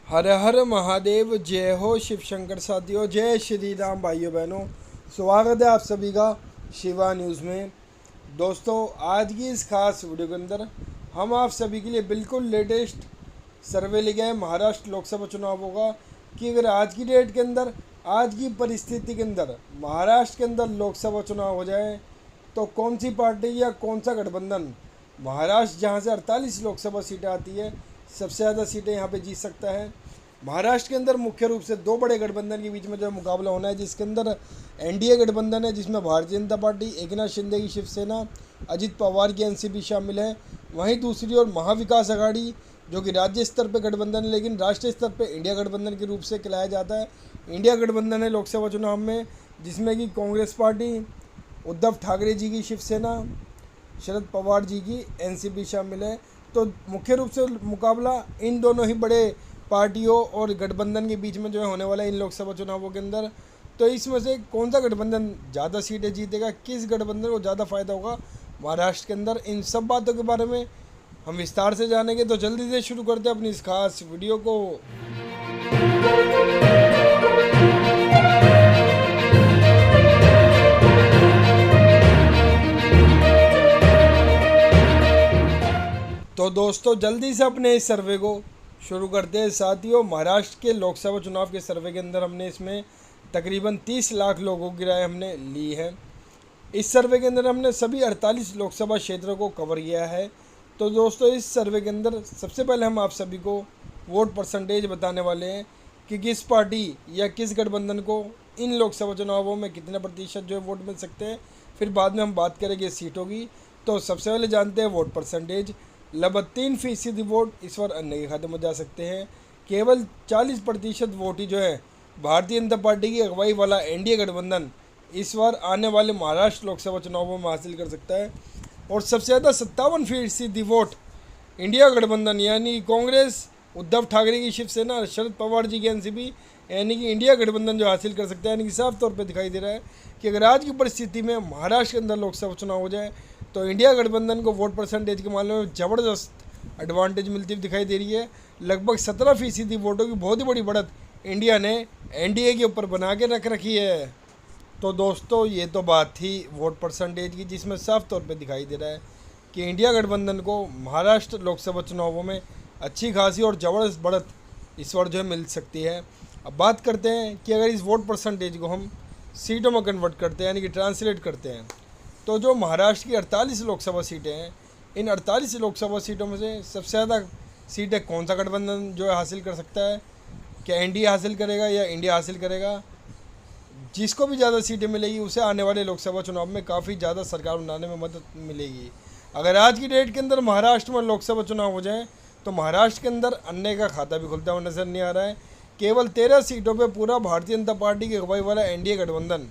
हर हर महादेव। जय हो शिव शंकर साथियों, जय श्री राम भाइयों बहनों। स्वागत है आप सभी का शिवा न्यूज़ में। दोस्तों, आज की इस खास वीडियो के अंदर हम आप सभी के लिए बिल्कुल लेटेस्ट सर्वे लेके आए महाराष्ट्र लोकसभा चुनावों का कि अगर आज की डेट के अंदर, आज की परिस्थिति के अंदर महाराष्ट्र के अंदर लोकसभा चुनाव हो जाए तो कौन सी पार्टी या कौन सा गठबंधन महाराष्ट्र, जहां से 48 लोकसभा सीटें आती है, सबसे ज़्यादा सीटें यहां पे जीत सकता है। महाराष्ट्र के अंदर मुख्य रूप से दो बड़े गठबंधन के बीच में जो मुकाबला होना है, जिसके अंदर एनडीए गठबंधन है, जिसमें भारतीय जनता पार्टी, एकनाथ शिंदे की शिवसेना, अजित पवार की एनसीपी शामिल है। वहीं दूसरी ओर महाविकास आघाड़ी, जो कि राज्य स्तर पर गठबंधन है लेकिन राष्ट्रीय स्तर पर इंडिया गठबंधन के रूप से कहलाया जाता है। इंडिया गठबंधन है लोकसभा चुनाव में, जिसमें कि कांग्रेस पार्टी, उद्धव ठाकरे जी की शिवसेना, शरद पवार जी की एनसीपी शामिल है। तो मुख्य रूप से मुकाबला इन दोनों ही बड़े पार्टियों और गठबंधन के बीच में जो है होने वाला है इन लोकसभा चुनावों के अंदर। तो इसमें से कौन सा गठबंधन ज़्यादा सीटें जीतेगा, किस गठबंधन को ज़्यादा फायदा होगा महाराष्ट्र के अंदर, इन सब बातों के बारे में हम विस्तार से जानेंगे। तो जल्दी से शुरू करते हैं अपनी इस खास वीडियो को। तो दोस्तों, जल्दी से अपने इस सर्वे को शुरू करते हैं। साथियों, महाराष्ट्र के लोकसभा चुनाव के सर्वे के अंदर हमने इसमें तकरीबन 30 लाख लोगों की राय हमने ली है। इस सर्वे के अंदर हमने सभी 48 लोकसभा क्षेत्रों को कवर किया है। तो दोस्तों, इस सर्वे के अंदर सबसे पहले हम आप सभी को वोट परसेंटेज बताने वाले हैं कि किस पार्टी या किस गठबंधन को इन लोकसभा चुनावों में कितने प्रतिशत जो है वोट मिल सकते हैं। फिर बाद में हम बात करेंगे सीटों की। तो सबसे पहले जानते हैं वोट परसेंटेज। लगभग 3% वोट इस बार अन्य के खाते में जा सकते हैं। केवल 40% वोट ही जो है भारतीय जनता पार्टी की अगुवाई वाला एनडीए गठबंधन इस बार आने वाले महाराष्ट्र लोकसभा चुनावों में हासिल कर सकता है। और सबसे ज़्यादा 57% वोट इंडिया गठबंधन यानी कांग्रेस, उद्धव ठाकरे की शिवसेना, शरद पवार जी की एनसीपी यानी कि इंडिया गठबंधन जो हासिल कर सकता है। यानी कि साफ तौर पे दिखाई दे रहा है कि अगर आज की परिस्थिति में महाराष्ट्र के अंदर लोकसभा चुनाव हो जाए तो इंडिया गठबंधन को वोट परसेंटेज के मामले में ज़बरदस्त एडवांटेज मिलती हुई दिखाई दे रही है। लगभग 17% वोटों की बहुत ही बड़ी बढ़त इंडिया ने एनडीए के ऊपर बना के रख रखी है। तो दोस्तों, ये तो बात थी वोट परसेंटेज की, जिसमें साफ तौर पे दिखाई दे रहा है कि इंडिया गठबंधन को महाराष्ट्र लोकसभा चुनावों में अच्छी खासी और ज़बरदस्त बढ़त इस बार जो है मिल सकती है। अब बात करते हैं कि अगर इस वोट परसेंटेज को हम सीटों में कन्वर्ट करते हैं, यानी कि ट्रांसलेट करते हैं, तो जो महाराष्ट्र की 48 लोकसभा सीटें हैं, इन 48 लोकसभा सीटों में से सबसे ज़्यादा सीटें कौन सा गठबंधन जो है हासिल कर सकता है? क्या एनडीए हासिल करेगा या इंडिया हासिल करेगा? जिसको भी ज़्यादा सीटें मिलेगी उसे आने वाले लोकसभा चुनाव में काफ़ी ज़्यादा सरकार बनाने में मदद मिलेगी। अगर आज की डेट के अंदर महाराष्ट्र में लोकसभा चुनाव हो जाए तो महाराष्ट्र के अंदर अन्य का खाता भी खुलता हुआ नजर नहीं आ रहा है। केवल 13 सीटों पे पूरा भारतीय जनता पार्टी की अगुवाई वाला एनडीए गठबंधन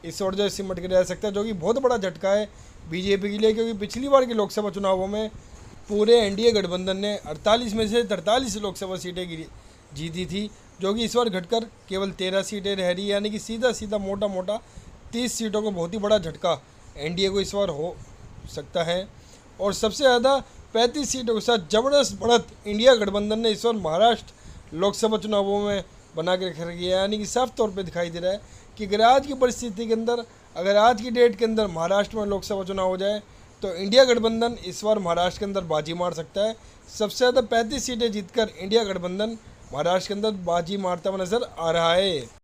इस ओर जो सिमट के रह सकता है, जो कि बहुत बड़ा झटका है बीजेपी के लिए, क्योंकि पिछली बार के लोकसभा चुनावों में पूरे एनडीए गठबंधन ने 48 में से 43 लोकसभा सीटें जीती थी, जो कि इस बार घटकर केवल 13 सीटें रह रही है। यानी कि सीधा सीधा मोटा मोटा 30 सीटों को बहुत ही बड़ा झटका एनडीए को इस बार हो सकता है। और सबसे ज़्यादा 35 सीटों के साथ ज़बरदस्त बढ़त इंडिया गठबंधन ने इस बार महाराष्ट्र लोकसभा चुनावों में बना के रख रखी है। यानी कि साफ तौर पे दिखाई दे रहा है कि अगर आज की परिस्थिति के अंदर, अगर आज की डेट के अंदर महाराष्ट्र में लोकसभा चुनाव हो जाए तो इंडिया गठबंधन इस बार महाराष्ट्र के अंदर बाजी मार सकता है। सबसे ज़्यादा 35 सीटें जीतकर इंडिया गठबंधन महाराष्ट्र के अंदर बाजी मारता हुआ नजर आ रहा है।